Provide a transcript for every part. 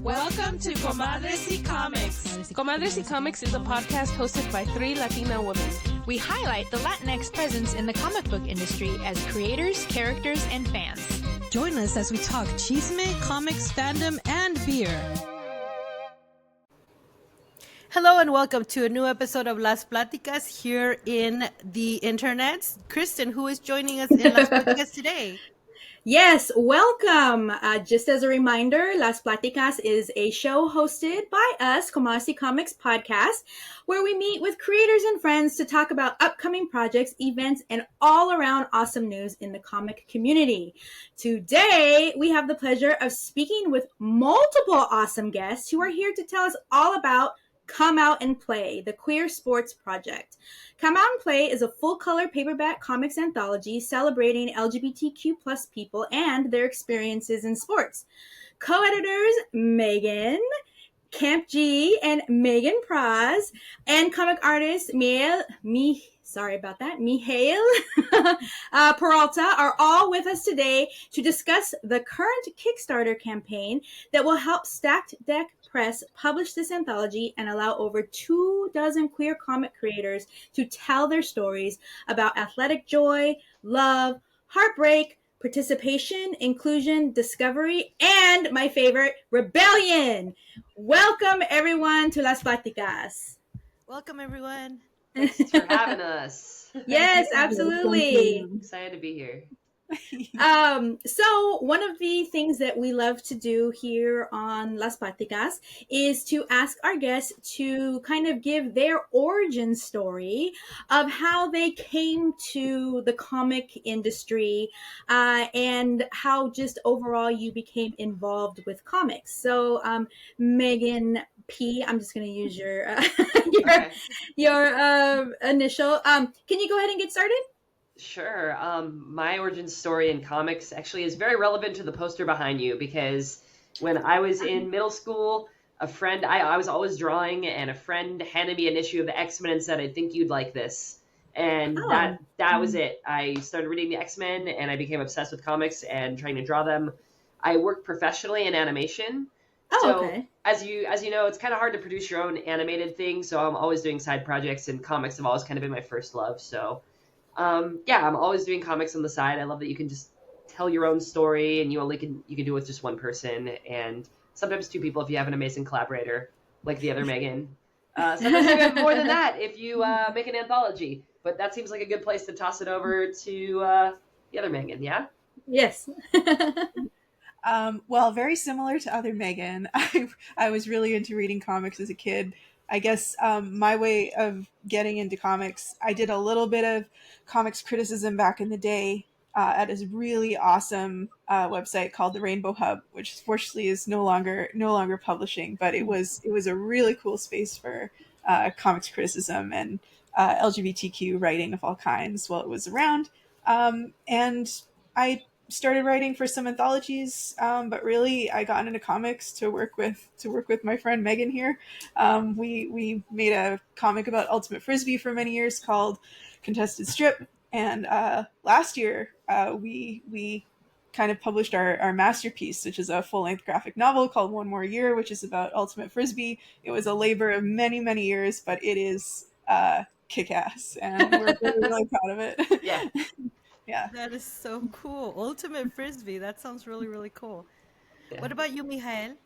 Welcome to Comadres y Comics. Comadres y Comics is a podcast hosted by 3 Latina women. We highlight the Latinx presence in the comic book industry as creators, characters, and fans. Join us as we talk chisme, comics, fandom, and beer. Hello and welcome to a new episode of Las Platicas here in the internet. Kristen, who is joining us in Las Platicas today? Yes, welcome. Just as a reminder, Las Platicas is a show hosted by us, Comadres y Comics podcast, where we meet with creators and friends to talk about upcoming projects, events, and all around awesome news in the comic community. Today, we have the pleasure of speaking with multiple awesome guests who are here to tell us all about Come Out and Play, the queer sports project. Come Out and Play is a full-color paperback comics anthology celebrating LGBTQ plus people and their experiences in sports. Co-editors Meghan, Kemp-Gee, and Praz, and comic artist Mihael Peralta are all with us today to discuss the current Kickstarter campaign that will help Stacked Deck Press publish this anthology and allow over 24 queer comic creators to tell their stories about athletic joy, love, heartbreak, participation, inclusion, discovery, and my favorite, rebellion. Welcome everyone to Las Platicas. Welcome everyone. Thanks for having us. Yes, absolutely. I'm excited to be here. So one of the things that we love to do here on Las Platicas is to ask our guests to kind of give their origin story of how they came to the comic industry and how just overall you became involved with comics. So Meghan P, I'm just going to use your initial. Can you go ahead and get started? Sure. My origin story in comics actually is very relevant to the poster behind you because when I was in middle school, a friend, I was always drawing, and a friend handed me an issue of the X-Men and said, "I think you'd like this." And that was it. I started reading the X-Men and I became obsessed with comics and trying to draw them. I work professionally in animation. Okay. As you know, it's kind of hard to produce your own animated thing, so I'm always doing side projects, and comics have always kind of been my first love. So I'm always doing comics on the side. I love that you can just tell your own story, and you can do it with just one person, and sometimes 2 people if you have an amazing collaborator like the other Meghan. Sometimes you have more than that if you make an anthology. But that seems like a good place to toss it over to the other Meghan. Yeah. Yes. Well, very similar to other Meghan. I was really into reading comics as a kid. I guess my way of getting into comics, I did a little bit of comics criticism back in the day at a really awesome website called the Rainbow Hub, which fortunately is no longer publishing, but it was a really cool space for comics criticism and LGBTQ writing of all kinds while it was around. And I started writing for some anthologies, but really I got into comics to work with my friend Meghan here. We made a comic about Ultimate Frisbee for many years called Contested Strip, and last year we kind of published our masterpiece, which is a full-length graphic novel called One More Year, which is about Ultimate Frisbee. It was a labor of many years, but it is kick-ass, and we're really proud of it. Yeah. Yeah. That is so cool. Ultimate Frisbee. That sounds really, really cool. Yeah. What about you, Mihael?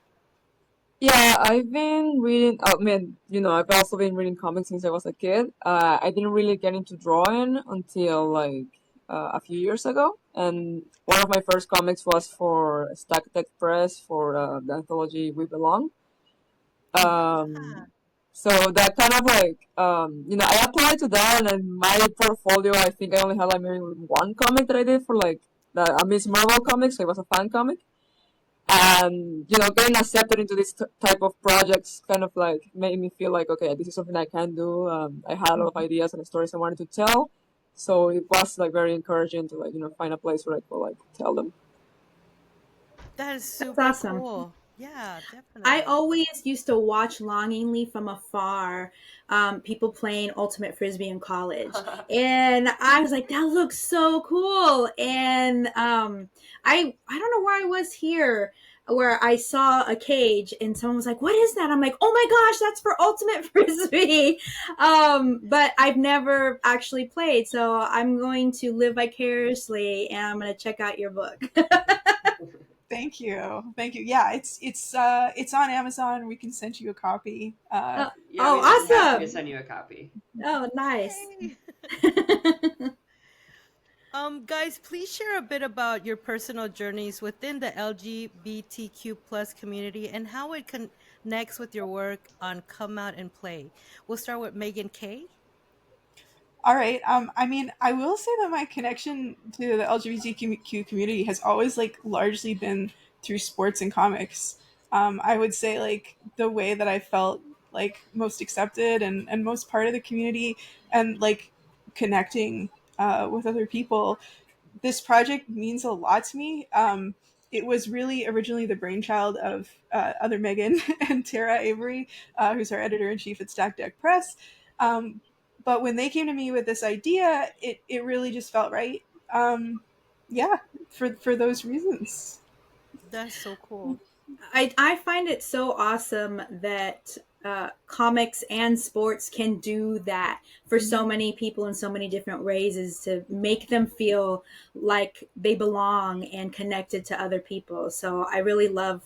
Yeah, I've been reading, I've also been reading comics since I was a kid. I didn't really get into drawing until a few years ago. And one of my first comics was for Stacked Deck Press for the anthology We Belong. So that kind of I applied to that, and in my portfolio, I think I only had maybe one comic that I did for the Miss Marvel comic, so it was a fan comic. And, getting accepted into this type of projects kind of made me feel like, okay, this is something I can do. I had a lot of ideas and stories I wanted to tell. So it was very encouraging to find a place where I could tell them. That is super awesome. Cool. Yeah, definitely. I always used to watch longingly from afar people playing Ultimate Frisbee in college. And I was like, that looks so cool. And I don't know where I was here. where I saw a cage and someone was like, "What is that?" I'm like, "Oh my gosh, that's for Ultimate Frisbee." But I've never actually played, so I'm going to live vicariously and I'm going to check out your book. Thank you. Yeah, it's on Amazon. We can send you a copy. Yeah, oh, we'd be happy awesome! to send you a copy. Oh, nice. Yay. Guys, please share a bit about your personal journeys within the LGBTQ plus community and how it connects with your work on Come Out and Play. We'll start with Megan K. All right. I mean, I will say that my connection to the LGBTQ community has always like largely been through sports and comics. I would say like the way that I felt like most accepted and most part of the community and like connecting with other people. This project means a lot to me. It was really originally the brainchild of other Meghan and Tara Avery, who's our editor in chief at Stack Deck Press. But when they came to me with this idea, it really just felt right. Yeah, for those reasons. That's so cool. I find it so awesome that comics and sports can do that for so many people in so many different ways, is to make them feel like they belong and connected to other people. So I really love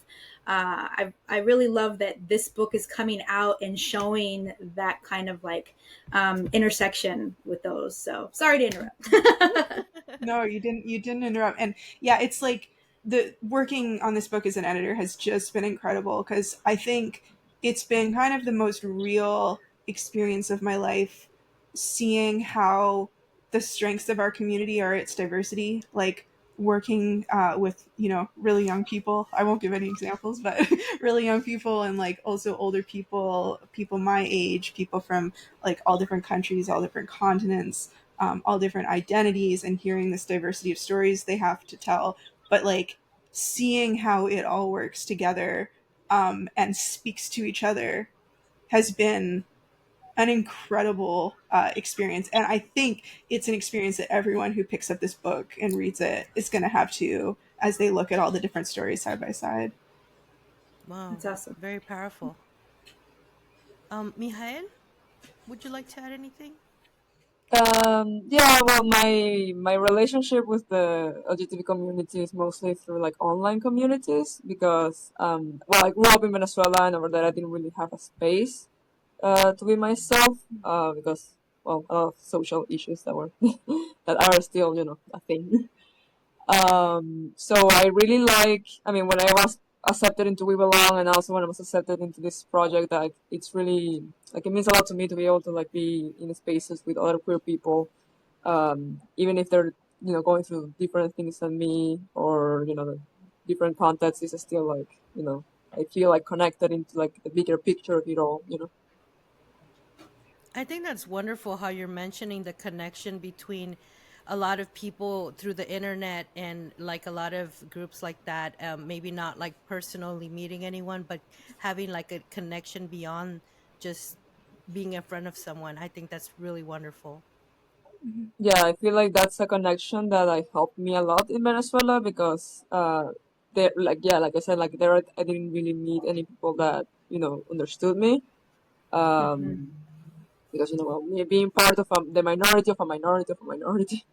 I really love that this book is coming out and showing that kind of like intersection with those. So sorry to interrupt. No, you didn't interrupt. And yeah, it's like the working on this book as an editor has just been incredible because I think it's been kind of the most real experience of my life, seeing how the strengths of our community are its diversity, like working with really young people. I won't give any examples, but really young people, and like also older people my age, people from like all different countries, all different continents, all different identities, and hearing this diversity of stories they have to tell, but like seeing how it all works together and speaks to each other has been an incredible experience. And I think it's an experience that everyone who picks up this book and reads it is going to have too, as they look at all the different stories side by side. Wow. That's awesome. Very powerful. Mihael, would you like to add anything? Yeah, well, my relationship with the LGBT community is mostly through like online communities because well, I grew up in Venezuela and over there I didn't really have a space to be myself because well, a lot of social issues that were that are still a thing. So I really like, I mean, when I was accepted into We Belong and also when I was accepted into this project, that it's really, like, it means a lot to me to be able to, like, be in spaces with other queer people, even if they're, going through different things than me or, different contexts, it's still, like, I feel, like, connected into, like, the bigger picture of it all. I think that's wonderful how you're mentioning the connection between a lot of people through the internet and like a lot of groups like that, maybe not like personally meeting anyone, but having like a connection beyond just being in front of someone. I think that's really wonderful. Yeah, I feel like that's a connection that helped me a lot in Venezuela because there, like, yeah, like I said, like there I didn't really meet any people that understood me. Um, because well, me being part of the minority of a minority of a minority.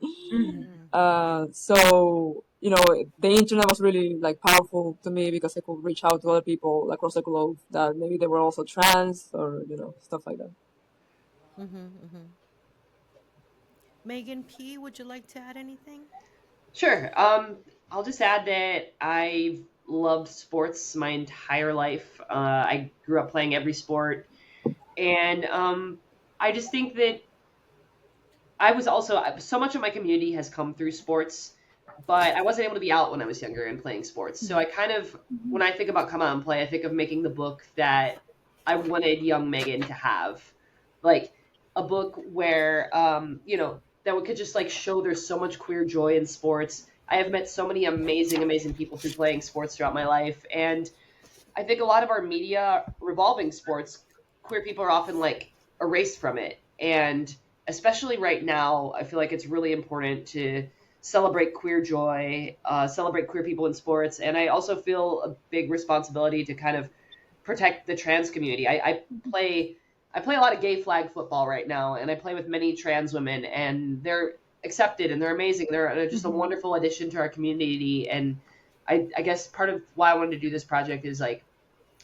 So the internet was really like powerful to me because I could reach out to other people across the globe that maybe they were also trans or stuff like that. Megan P, would you like to add anything? Sure. I'll just add that I've loved sports my entire life. I grew up playing every sport, and I just think that I was also, so much of my community has come through sports, but I wasn't able to be out when I was younger and playing sports. So I kind of, when I think about Come Out and Play, I think of making the book that I wanted young Meghan to have, like a book where that we could just like show there's so much queer joy in sports. I have met so many amazing people through playing sports throughout my life, and I think a lot of our media revolving sports, queer people are often like erased from it. And especially right now, I feel like it's really important to celebrate queer joy, celebrate queer people in sports. And I also feel a big responsibility to kind of protect the trans community. I play a lot of gay flag football right now, and I play with many trans women, and they're accepted and they're amazing. They're just a wonderful addition to our community. And I guess part of why I wanted to do this project is like,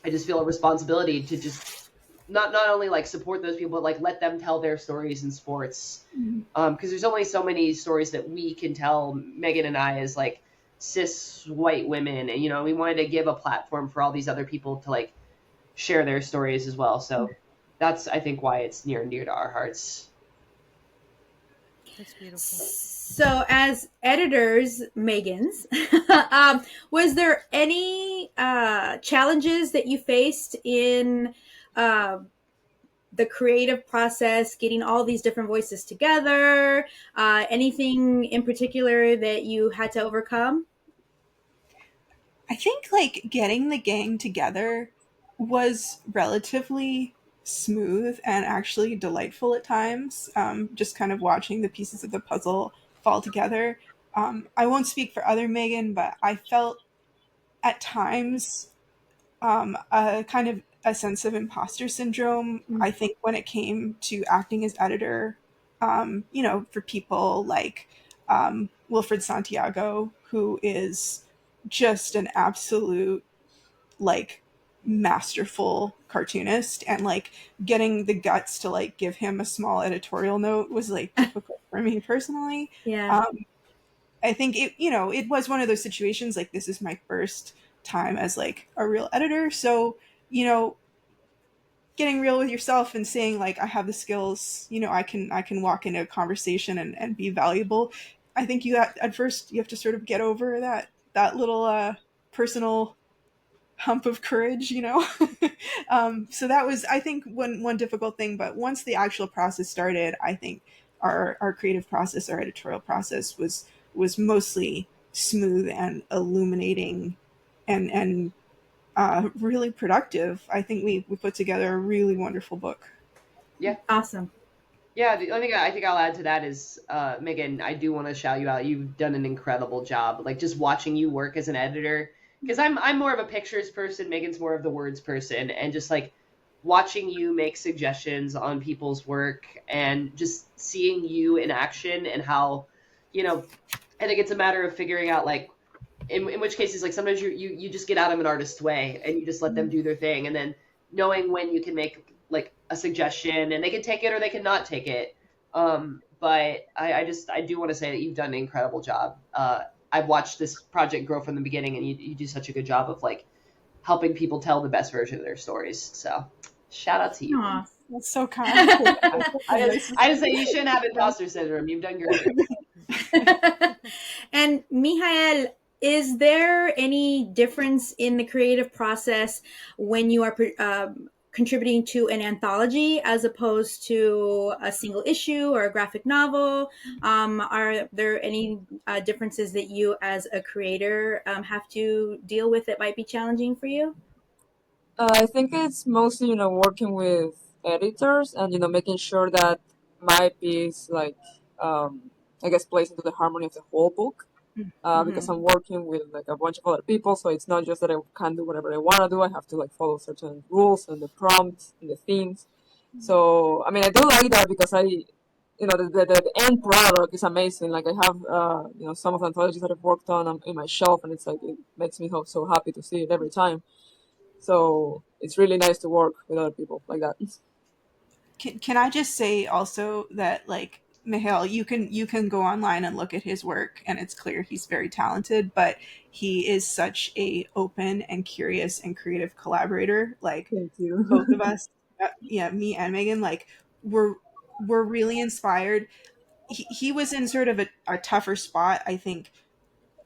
I just feel a responsibility to just not only like support those people, but like let them tell their stories in sports. Because there's only so many stories that we can tell, Meghan and I, as like cis white women, and we wanted to give a platform for all these other people to like share their stories as well. So that's, I think, why it's near and dear to our hearts. That's beautiful. So, as editors, Meghan's, was there any challenges that you faced in the creative process, getting all these different voices together? Anything in particular that you had to overcome? I think like getting the gang together was relatively smooth and actually delightful at times. Just kind of watching the pieces of the puzzle fall together. I won't speak for other Meghan, but I felt at times a kind of a sense of imposter syndrome. I think when it came to acting as editor, for people like Wilfred Santiago, who is just an absolute like masterful cartoonist, and like getting the guts to like give him a small editorial note was like difficult for me personally. Yeah. I think it was one of those situations like, this is my first time as like a real editor, so getting real with yourself and saying like, I have the skills, I can walk into a conversation and be valuable. I think at first you have to sort of get over that little personal hump of courage. So that was, I think, one difficult thing. But once the actual process started, I think our creative process, our editorial process was mostly smooth and illuminating and really productive. I think we put together a really wonderful book. Yeah. Awesome. Yeah, the only thing I think I'll add to that is, Meghan, I do want to shout you out. You've done an incredible job. Like, just watching you work as an editor, because I'm more of a pictures person, Megan's more of the words person, and just like watching you make suggestions on people's work and just seeing you in action, and how, I think it's a matter of figuring out like, in which cases, like sometimes you just get out of an artist's way and you just let them do their thing, and then knowing when you can make like a suggestion and they can take it or they can not take it. But I do want to say that you've done an incredible job. I've watched this project grow from the beginning, and you do such a good job of like helping people tell the best version of their stories. So shout out to you. Aww. That's so kind. I just say you shouldn't have imposter syndrome. You've done great. And Mihael, is there any difference in the creative process when you are contributing to an anthology as opposed to a single issue or a graphic novel? Are there any differences that you as a creator have to deal with that might be challenging for you? I think it's mostly, working with editors and, making sure that my piece, like, I guess, plays into the harmony of the whole book. Because I'm working with like a bunch of other people, so it's not just that I can do whatever I want to do. I have to like follow certain rules and the prompts and the themes. So I mean, I do like that because the end product is amazing. Like I have some of the anthologies that I've worked on in my shelf, and it's like it makes me so happy to see it every time. So it's really nice to work with other people like that. Can I just say also that like, Mihael, you can go online and look at his work, and it's clear he's very talented, but he is such a open and curious and creative collaborator. Like both of us, me and Meghan, like we're really inspired. He was in sort of a tougher spot, I think,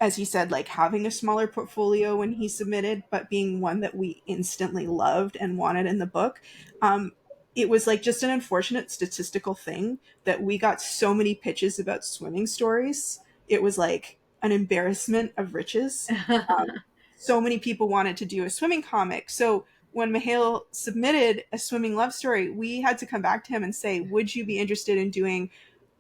as he said, like having a smaller portfolio when he submitted, but being one that we instantly loved and wanted in the book. It was like just an unfortunate statistical thing that we got so many pitches about swimming stories. It was like an embarrassment of riches. So many people wanted to do a swimming comic. So when Mihael submitted a swimming love story, we had to come back to him and say, would you be interested in doing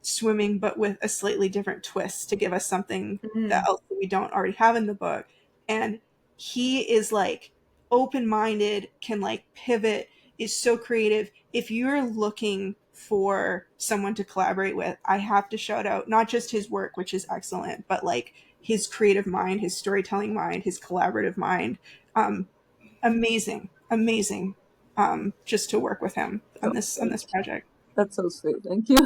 swimming, but with a slightly different twist to give us something that else that we don't already have in the book. And he is like open-minded, can like pivot, is so creative. If you're looking for someone to collaborate with, I have to shout out not just his work, which is excellent, but like his creative mind, his storytelling mind, his collaborative mind. Amazing just to work with him on this project. That's so sweet. Thank you.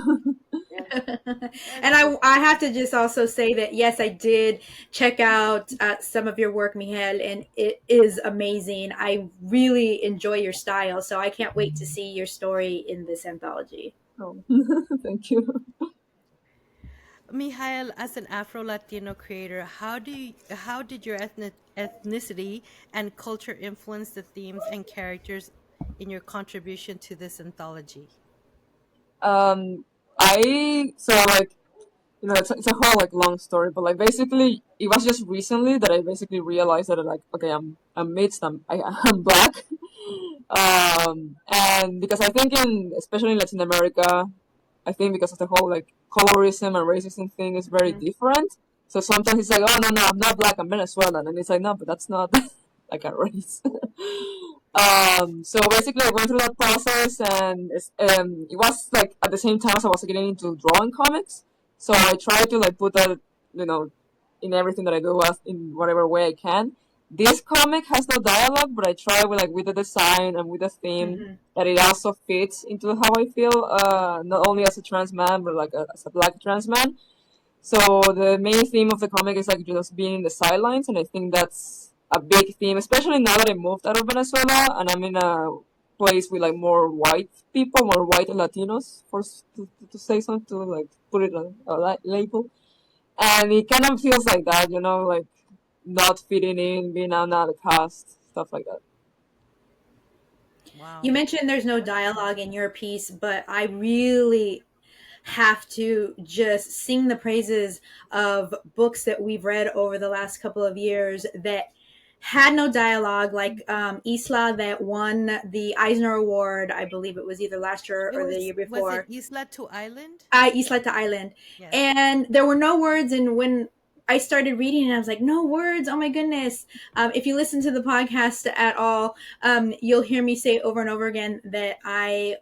And I have to just also say that, yes, I did check out some of your work, Mihael, and it is amazing. I really enjoy your style, so I can't wait to see your story in this anthology. Oh, thank you. Mihael, as an Afro-Latino creator, how did your ethnicity and culture influence the themes and characters in your contribution to this anthology? It's a whole like long story, but like basically it was just recently that I basically realized that like, okay, I'm mixed, I'm black. And because I think especially in Latin America, I think because of the whole like colorism and racism thing is very different. So sometimes it's like, oh no, I'm not black, I'm Venezuelan, and it's like, no, but that's not like a race. So basically I went through that process, and it was like at the same time as I was getting into drawing comics. So I try to like put that, in everything that I do in whatever way I can. This comic has no dialogue, but I try with the design and with the theme that it also fits into how I feel, not only as a trans man, but like as a black trans man. So the main theme of the comic is like just being in the sidelines, and I think that's a big theme, especially now that I moved out of Venezuela and I'm in a place with like more white people, more white Latinos, to say something, to like put it on a label. And it kind of feels like that, like not fitting in, being out of the cast, stuff like that. Wow. You mentioned there's no dialogue in your piece, but I really have to just sing the praises of books that we've read over the last couple of years that had no dialogue, like Isla, that won the Eisner Award. I believe it was either last year or the year before. Was it Isla to Island? Isla to Island. Yes. And there were no words. And when I started reading it, I was like, no words. Oh my goodness. If you listen to the podcast at all, you'll hear me say over and over again that I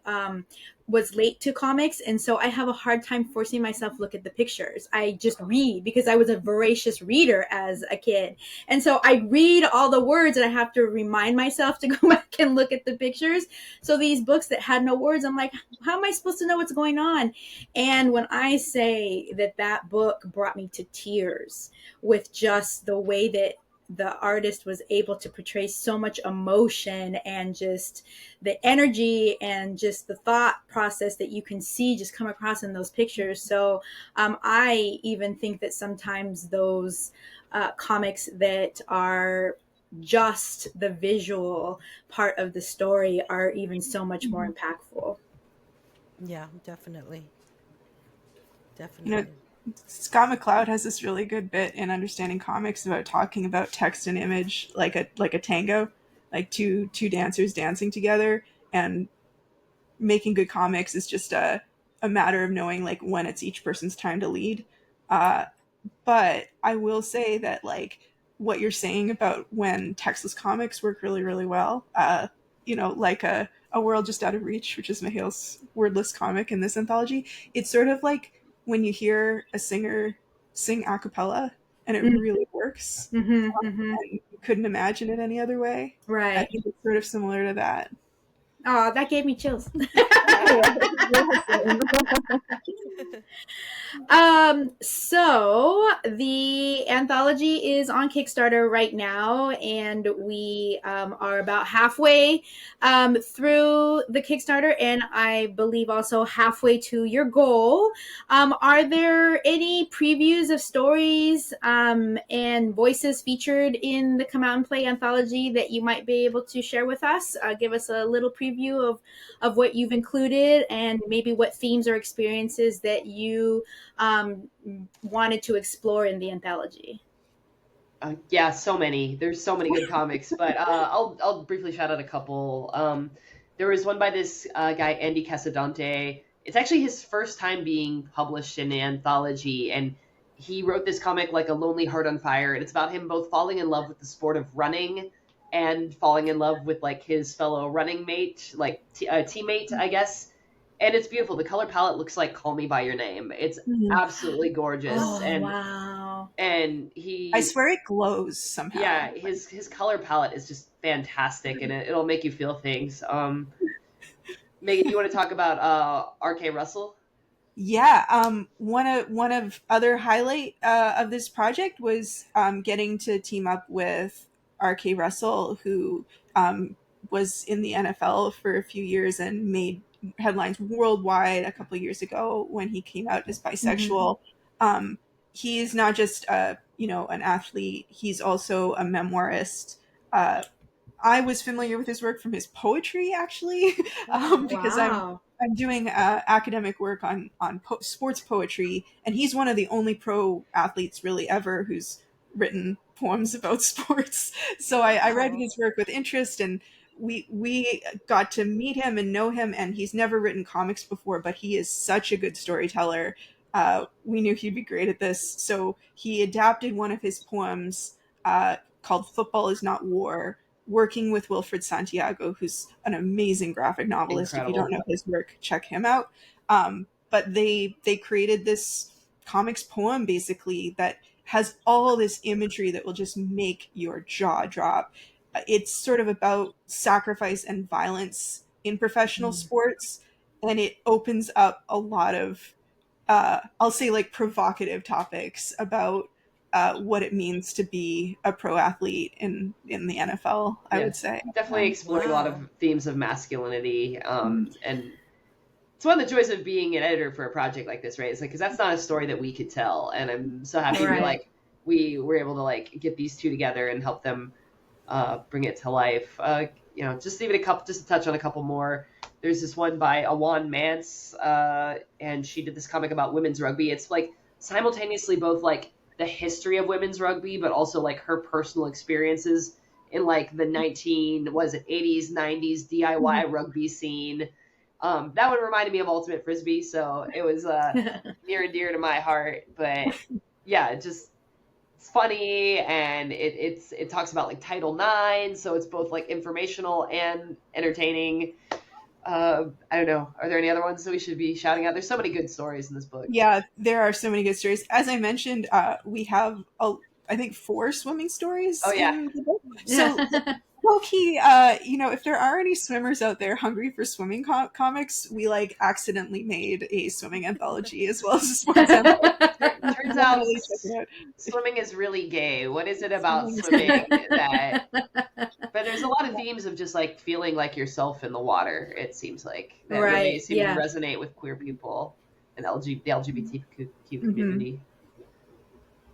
was late to comics, and so I have a hard time forcing myself to look at the pictures. I just read because I was a voracious reader as a kid, and so I read all the words and I have to remind myself to go back and look at the pictures. So these books that had no words, I'm like, how am I supposed to know what's going on? And when I say that book brought me to tears with just the way that the artist was able to portray so much emotion and just the energy and just the thought process that you can see just come across in those pictures. So I even think that sometimes those comics that are just the visual part of the story are even so much more impactful. Yeah, definitely. Definitely. Scott McCloud has this really good bit in Understanding Comics about talking about text and image like a tango, like two dancers dancing together, and making good comics is just a matter of knowing like when it's each person's time to lead. But I will say that like what you're saying about when textless comics work really, really well, like a World Just Out of Reach, which is Mihail's wordless comic in this anthology, it's sort of like when you hear a singer sing a cappella and it really works. And you couldn't imagine it any other way. Right. I think it's sort of similar to that. Oh, that gave me chills. So the anthology is on Kickstarter right now, and we are about halfway through the Kickstarter, and I believe also halfway to your goal. Are there any previews of stories and voices featured in the Come Out and Play anthology that you might be able to share with us? Give us a little preview of what you've included and maybe what themes or experiences that you wanted to explore in the anthology. Yeah, so many. There's so many good comics, but I'll briefly shout out a couple. There was one by this guy, Andy Casadante, it's actually his first time being published in an anthology, and he wrote this comic like A Lonely Heart on Fire, and it's about him both falling in love with the sport of running and falling in love with like his fellow running mate, like teammate, I guess. And it's beautiful. The color palette looks like Call Me by Your Name. It's absolutely gorgeous. Oh, and wow. and I swear it glows somehow. yeah, his color palette is just fantastic, and it'll make you feel things. Megan, you want to talk about R.K. Russell? Yeah, one of other highlight of this project was getting to team up with R.K. Russell, who was in the NFL for a few years and made headlines worldwide a couple of years ago when he came out as bisexual. He's not just an athlete; he's also a memoirist. I was familiar with his work from his poetry, actually, because I'm doing academic work on sports poetry, and he's one of the only pro athletes really ever who's written poems about sports. So I read his work with interest, and we got to meet him and know him, and he's never written comics before, but he is such a good storyteller. We knew he'd be great at this, so he adapted one of his poems called Football is Not War, working with Wilfred Santiago, who's an amazing graphic novelist. Incredible. If you don't know his work, check him out. But they created this comics poem basically that has all this imagery that will just make your jaw drop. It's sort of about sacrifice and violence in professional sports, and it opens up a lot of I'll say like provocative topics about what it means to be a pro athlete in the NFL, I would say. Definitely exploring a lot of themes of masculinity. And it's one of the joys of being an editor for a project like this, right? It's like, because that's not a story that we could tell. And I'm so happy we were able to like get these two together and help them bring it to life. Just to touch on a couple more. There's this one by Awan Mance, and she did this comic about women's rugby. It's like simultaneously both like the history of women's rugby, but also like her personal experiences in like the 80s, 90s DIY rugby scene. That one reminded me of Ultimate Frisbee, so it was near and dear to my heart. But yeah, it's funny, and it talks about like Title IX, so it's both like informational and entertaining. I don't know. Are there any other ones that we should be shouting out? There's so many good stories in this book. Yeah, there are so many good stories. As I mentioned, we have, I think, 4 swimming stories in the book. So, low-key, if there are any swimmers out there hungry for swimming comics, we, like, accidentally made a swimming anthology as well as a sports anthology. Turns out swimming is really gay. What is it about swimming that... But there's a lot of themes of just like feeling like yourself in the water, it seems like. That really seem to resonate with queer people and the LGBTQ community.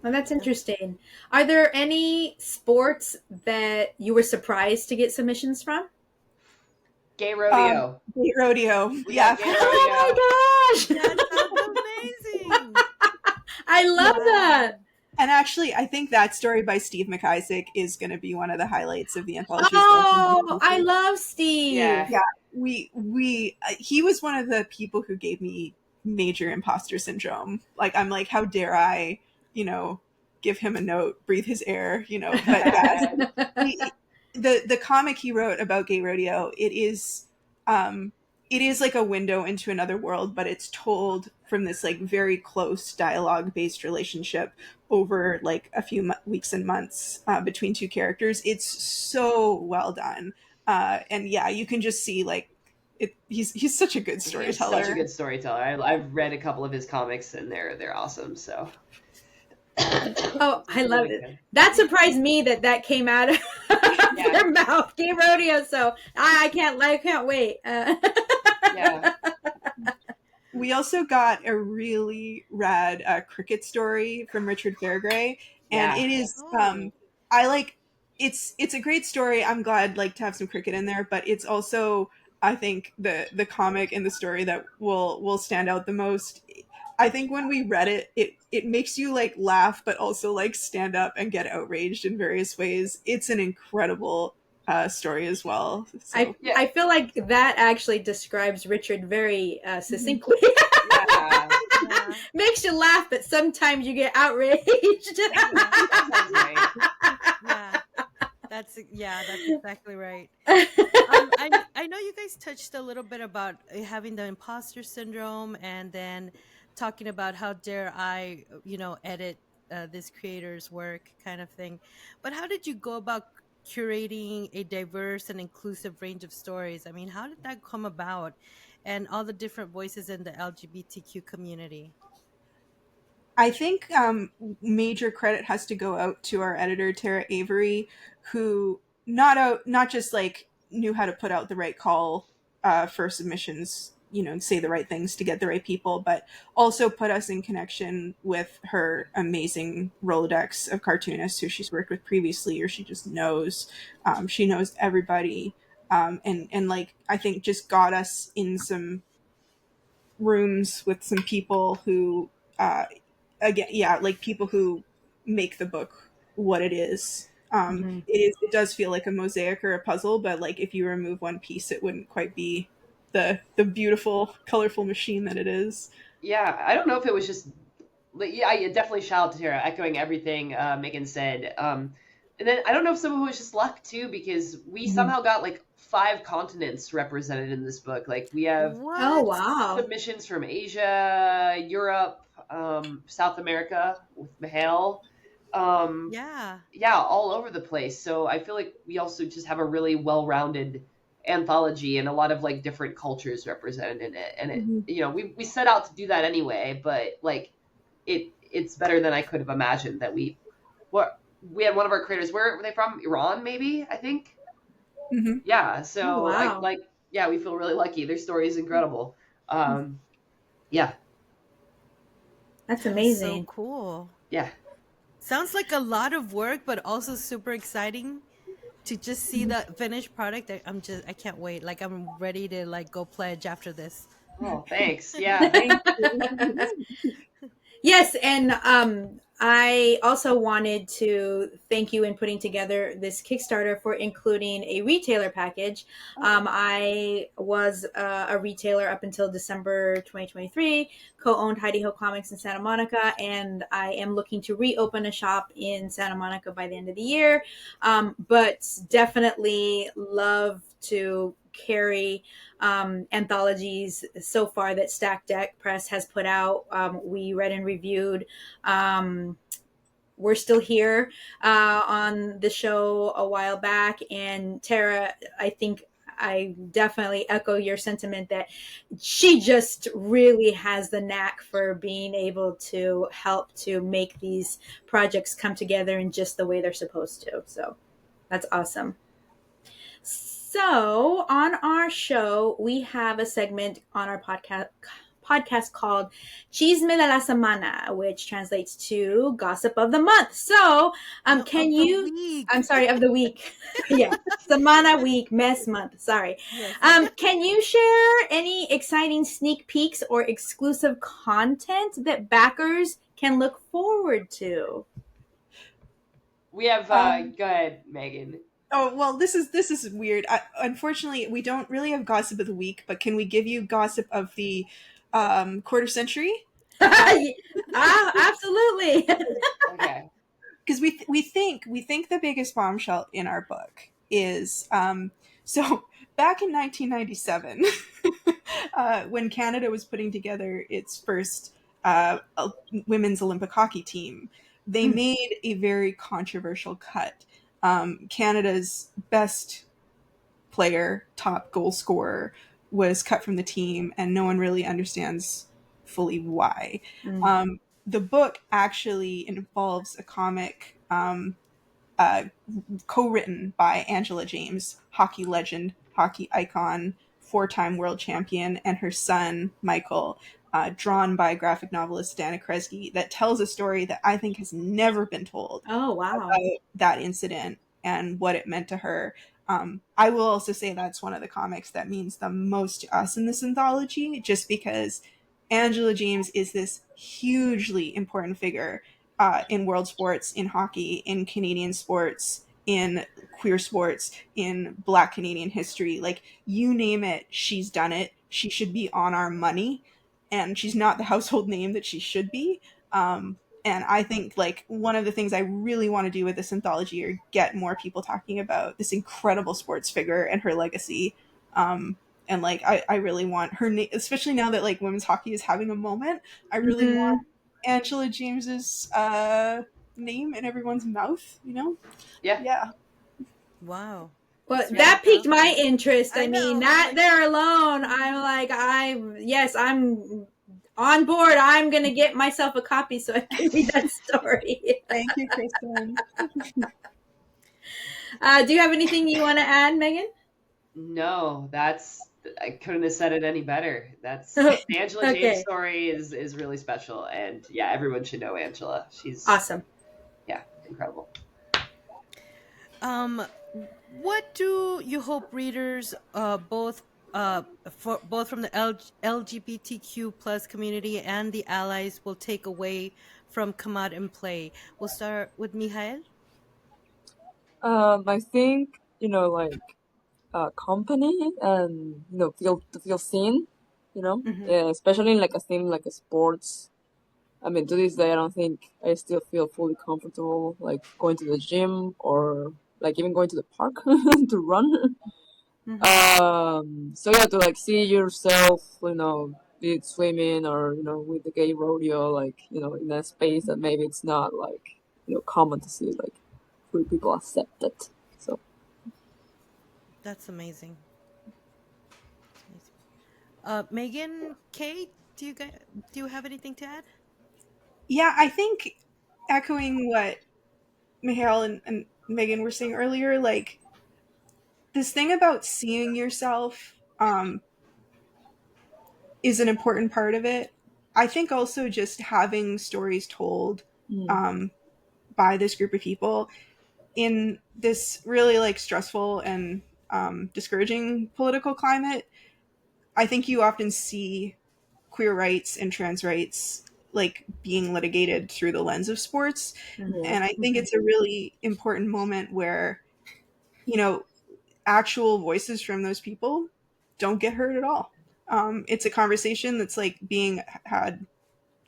Well, that's interesting. Are there any sports that you were surprised to get submissions from? Gay rodeo. Gay rodeo. Gay Yeah. rodeo. Oh my gosh! That sounds amazing. I love that. And actually, I think that story by Steve McIsaac is going to be one of the highlights of the anthology. Oh, I love Steve. Yeah. He was one of the people who gave me major imposter syndrome. Like, I'm like, how dare I, give him a note, breathe his air, But yeah, the comic he wrote about gay rodeo, it is like a window into another world, but it's told from this like very close dialogue based relationship over like a few weeks and months between 2 characters. It's so well done. And yeah, you can just see like he's such a good storyteller. He's such a good storyteller. I've read a couple of his comics and they're awesome. So Oh, I love it. That surprised me that came out of their mouth, gay rodeo. So I can't wait. Yeah. We also got a really rad cricket story from Richard Fairgray, and it is it's a great story. I'm glad to have some cricket in there, but it's also, I think, the comic and the story that will stand out the most. I think when we read it makes you laugh, but also stand up and get outraged in various ways. It's an incredible story as well. So I feel like that actually describes Richard very succinctly. Yeah. Yeah. Makes you laugh, but sometimes you get outraged. Sounds right. Yeah, that's exactly right. I know you guys touched a little bit about having the imposter syndrome, and then talking about how dare I, edit this creator's work, kind of thing. But how did you go about curating a diverse and inclusive range of stories? I mean, how did that come about, and all the different voices in the LGBTQ community? I think major credit has to go out to our editor Tara Avery, who not just like knew how to put out the right call for submissions, and say the right things to get the right people, but also put us in connection with her amazing Rolodex of cartoonists who she's worked with previously, or she just knows. She knows everybody, and like I think just got us in some rooms with some people who again, yeah, like people who make the book what it is. It does feel like a mosaic or a puzzle, but like if you remove one piece, it wouldn't quite be the beautiful, colorful machine that it is. Yeah, I don't know if it was just, but yeah, I definitely shout out to Tara, echoing everything Megan said. And then I don't know if some of it was just luck too, because we somehow got like 5 continents represented in this book. Like we have What? Oh, wow. submissions from Asia, Europe, South America with Mihael. Yeah. Yeah, all over the place. So I feel like we also just have a really well-rounded anthology and a lot of like different cultures represented in it. And it, we set out to do that anyway, but like it's better than I could have imagined that we had one of our creators. Where were they from? Iran, maybe, I think. Mm-hmm. Yeah. So Oh, wow. yeah, we feel really lucky. Their story is incredible. Yeah. That's So amazing. cool. Yeah. Sounds like a lot of work, but also super exciting to just see the finished product. I can't wait. Like I'm ready to like go pledge after this. Oh, thanks. Yeah. Yes, and I also wanted to thank you in putting together this Kickstarter for including a retailer package. I was a retailer up until December 2023, co-owned Heidi Ho Comics in Santa Monica, and I am looking to reopen a shop in Santa Monica by the end of the year. But definitely love to carry anthologies so far that Stack Deck Press has put out. We read and reviewed. We're Still Here on the show a while back. And Tara, I think I definitely echo your sentiment that she just really has the knack for being able to help to make these projects come together in just the way they're supposed to. So that's awesome. So on our show, we have a segment on our podcast called Chisme de la Semana, which translates to Gossip of the Month. So, can you? Week. I'm sorry, of the week. Yeah, Semana, week, mes, month. Sorry. Yes. Can you share any exciting sneak peeks or exclusive content that backers can look forward to? We have go ahead, Megan. Oh well, this is weird. Unfortunately, we don't really have gossip of the week, but can we give you gossip of the quarter century? Absolutely. Okay. Because we think the biggest bombshell in our book is so back in 1997 when Canada was putting together its first women's Olympic hockey team, they made a very controversial cut. Canada's best player, top goal scorer, was cut from the team, and no one really understands fully why. The book actually involves a comic co-written by Angela James, hockey legend, hockey icon, 4-time world champion, and her son, Michael, drawn by graphic novelist Dana Kresge, that tells a story that I think has never been told. Oh, wow. About that incident and what it meant to her. I will also say that's one of the comics that means the most to us in this anthology, just because Angela James is this hugely important figure in world sports, in hockey, in Canadian sports, in queer sports, in Black Canadian history. Like, you name it, she's done it. She should be on our money, and she's not the household name that she should be. And I think, like, one of the things I really want to do with this anthology are get more people talking about this incredible sports figure and her legacy. And like, I really want her name, especially now that like women's hockey is having a moment. I really want Angela James's name in everyone's mouth, you know? Yeah. Wow. Well, It's that really piqued my powerful. interest. I I mean, know, that like- there alone, I'm like, I'm on board. I'm gonna get myself a copy so I can read that story. Thank you, Kristen. Do you have anything you want to add, Megan? No, I couldn't have said it any better. The Angela James Okay. story is really special, and yeah, everyone should know Angela. She's Awesome. yeah, incredible. What do you hope readers, both from the LGBTQ plus community and the allies, will take away from Come Out and Play? We'll start with Mihael. I think, like, company and, feel seen, especially in like a theme like a sports. I mean, to this day, I don't think I still feel fully comfortable like going to the gym or like even going to the park to run. So yeah, to like see yourself, be it swimming or with the gay rodeo, like in a space that maybe it's not like common to see, like queer people accepted. So That's amazing. Megan, Kate, do you have anything to add? Yeah, I think echoing what Mihael and Megan were saying earlier, like this thing about seeing yourself is an important part of it. I think also just having stories told by this group of people in this really like stressful and discouraging political climate. I think you often see queer rights and trans rights like being litigated through the lens of sports. And I think it's a really important moment where, actual voices from those people don't get heard at all. It's a conversation that's like being had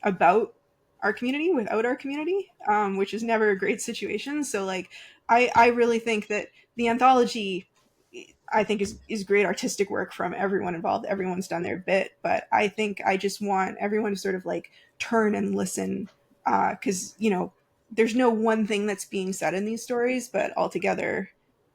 about our community without our community, which is never a great situation. So like, I really think that the anthology, I think is great artistic work from everyone involved. Everyone's done their bit, but I think I just want everyone to sort of like turn and listen, because there's no one thing that's being said in these stories, but altogether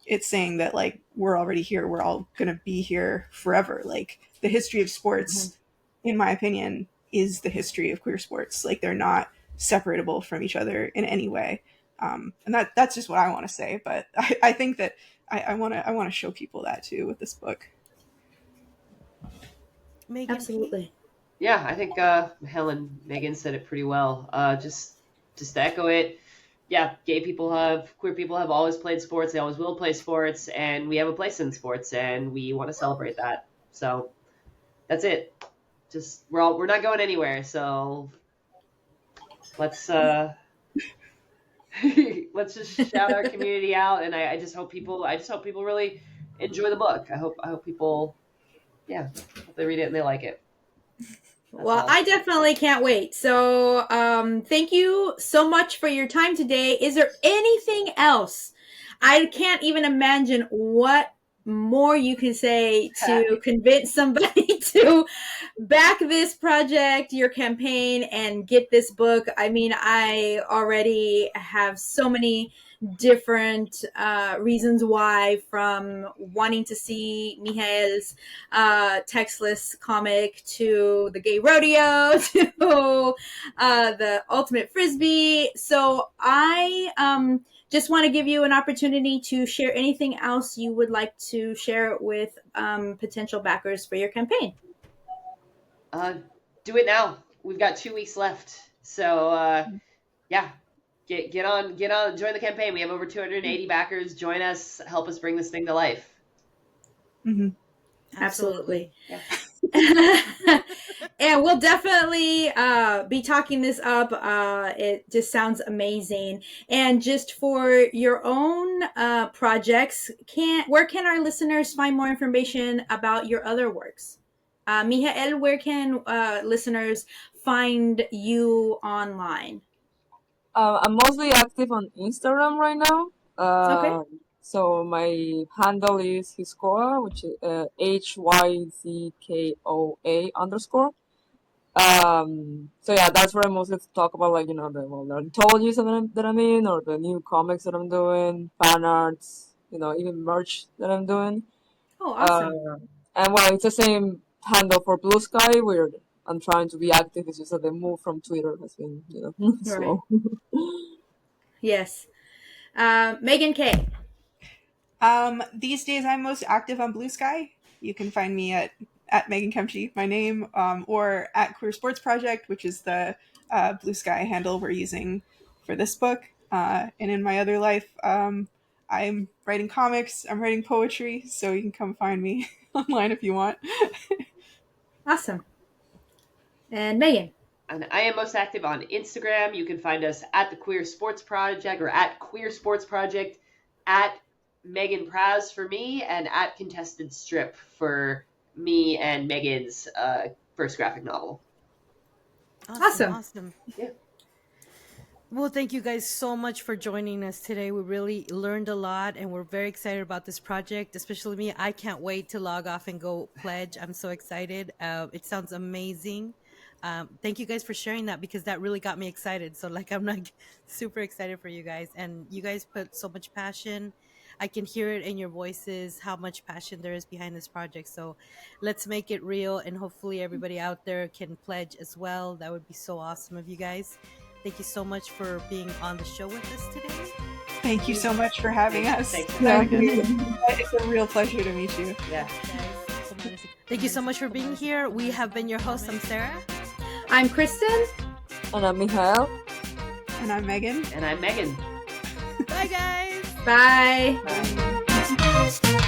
it's saying that like we're already here, we're all gonna be here forever. Like the history of sports, in my opinion, is the history of queer sports. Like they're not separable from each other in any way. And that's just what I want to say. But I think that I want to show people that too with this book. Megan, Absolutely. Yeah, I think Helen Megan said it pretty well. Just to echo it, yeah, queer people have always played sports. They always will play sports, and we have a place in sports, and we want to celebrate that. So that's it. Just we're not going anywhere. So let's let's just shout our community out, and I just hope people really enjoy the book. I hope people, hope they read it and they like it. Well, I definitely can't wait. So, thank you so much for your time today. Is there anything else? I can't even imagine what more you can say to convince somebody to back this project, your campaign, and get this book. I mean, I already have so many different reasons why, from wanting to see Mihael's textless comic to the gay rodeo to the ultimate frisbee. So I just want to give you an opportunity to share anything else you would like to share with potential backers for your campaign. Do it now. We've got 2 weeks left. So get on, join the campaign. We have over 280 backers. Join us, help us bring this thing to life. Absolutely. Yeah. And we'll definitely be talking this up. It just sounds amazing. And just for your own projects, where can our listeners find more information about your other works? Mihael, where can listeners find you online? I'm mostly active on Instagram right now. Okay. So my handle is Hiskoa, which is HYZKOA_. So yeah, that's where I mostly talk about, like, the anthologies that I'm in, or the new comics that I'm doing, fan arts, even merch that I'm doing. Oh, awesome. And well, it's the same handle for Blue Sky. I'm trying to be active. It's just that the move from Twitter has been, slow. Yes. Megan K. These days I'm most active on Blue Sky. You can find me at Meghan Kemp-Gee, my name, or at Queer Sports Project, which is the Blue Sky handle we're using for this book. And in my other life, I'm writing comics, I'm writing poetry, so you can come find me online if you want. Awesome. And Megan. And I am most active on Instagram. You can find us at the Queer Sports Project, or at Queer Sports Project, at Meghan Praz for me, and at Contested Strip for me and Megan's first graphic novel. Awesome. Yeah. Well, thank you guys so much for joining us today. We really learned a lot, and we're very excited about this project, especially me. I can't wait to log off and go pledge. I'm so excited. It sounds amazing. Thank you guys for sharing that, because that really got me excited. So I'm like super excited for you guys, and you guys put so much passion. I can hear it in your voices, how much passion there is behind this project. So let's make it real, and hopefully everybody out there can pledge as well. That would be so awesome of you guys. Thank you so much for being on the show with us today. Thank you so much for having us. Thanks. It's a real pleasure to meet you. Yeah. Thank you so much for being here. We have been your hosts. I'm Sarah. I'm Kristen. And I'm Mihael. And I'm Megan. And I'm Megan. Bye, guys. Bye. Bye.